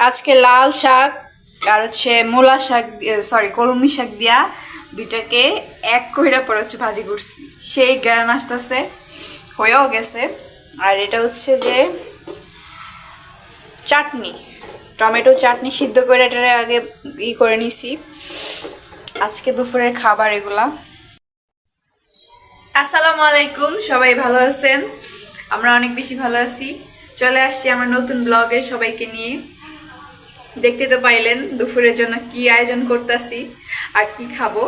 আজকে লাল শাক আর হচ্ছে মূলা শাক, সরি কলমি শাক দিয়া দুইটাকে এক কইরা পরে হচ্ছে ভাজি করছি। সেই গ্রান আসতেছে, হয়েও গেছে। আর এটা হচ্ছে যে চাটনি, টমেটো চাটনি সিদ্ধ করে এটারে আগে করে নিছি। আজকে দুপুরের খাবার এগুলা। আসসালামু আলাইকুম, সবাই ভালো আছেন? আমরা অনেক বেশি ভালো আছি। চলে আসছি আমার নতুন ব্লগে সবাইকে নিয়ে। দেখতে তো পাইলেন দুপুরের জন্য কি আয়োজন করতেছি আর কি খাবো।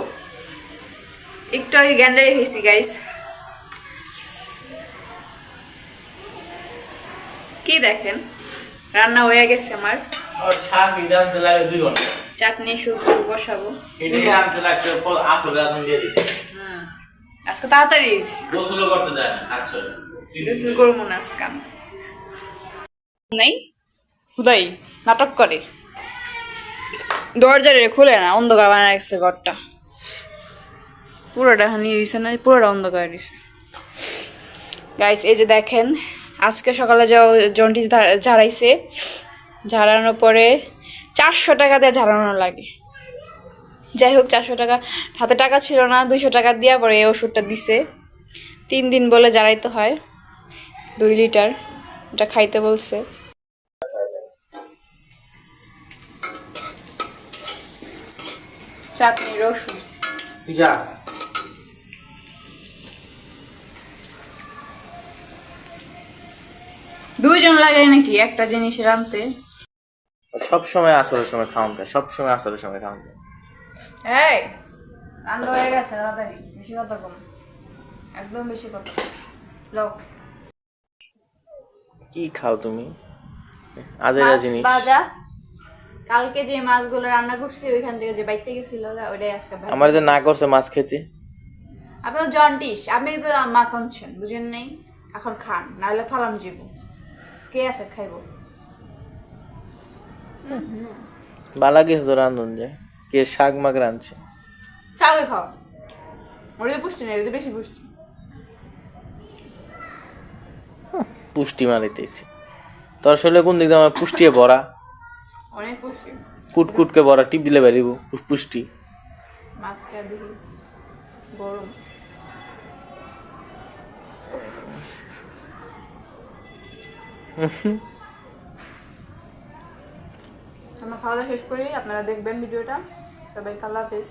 একটু আগে গ্যান্ডারি খেয়েছি গাইস। কি দেখেন, রান্না হয়ে গেছে আমার। চাটনি শুধু বসাবো। আজকে তাড়াতাড়ি গোসল করবো না আজকে নাই, খুদাই নাটক করে। দরজা খুলে না, অন্ধকার বানায় রাখছে ঘরটা। পুরোটা হানি দিছে না, পুরোটা অন্ধকার দিছে গাইস। এই যে দেখেন, আজকে সকালে জন্ডিস ঝাড়াইছে। ঝাড়ানোর পরে 400 টাকা দিয়ে ঝাড়ানো লাগে। যাই হোক, 400 টাকা, হাতে টাকা ছিল না, 200 টাকা দিয়া পরে এই ওষুধটা দিছে। 3 দিন বলে ঝাড়াইতে হয়, 2 লিটার। এটা খাইতে বলছে। চাটনি, রসুন, দুইজন লাগে নাকি একটা জিনিস রাঁধতে? সব সময় আসরের সময় খাওয়ান যায়, সব সময় আসরের সময় খাওয়ান যায়। এই রান্না হয়ে গেছে, তাড়াতাড়ি, বেশি কথা কম, একদম বেশি কথা লোক। কি খাও তুমি? আজেরা জিনিস। বাজা, কালকে যে মাছগুলো রান্না করছি ওইখান থেকে যে বাইচে গেছিল ওইটাই আজকে ভাজি। আমার যে না করছে মাছ খেতে। আপনার জন্ডিস, আপনি তো মাছ আনছেন, বুঝেন নাই? এখন খান, নাহলে ফালাম যাবো। কে আছে খাইব? বালা গেছে তো রান্ধন যে কে শাক মাগ রাঁধছে। চালে খাও, ওটা পুষ্টি নেই, ওটা বেশি পুষ্টি। পুষ্টি মারিতেছে তোর শরীরে কোন দিক দিয়ে আমার পুষ্টিয়ে ভরা, অনেক পুষ্টি। কুটকুটকে ভরা, টিপ দিলে বেরিব পুষ্টি। মাছ খেয়ে দেখি গরম। আমরা খাওয়া দাওয়া শেষ করি, আপনারা দেখবেন ভিডিওটা। সবাই আল্লাহ হাফেজ।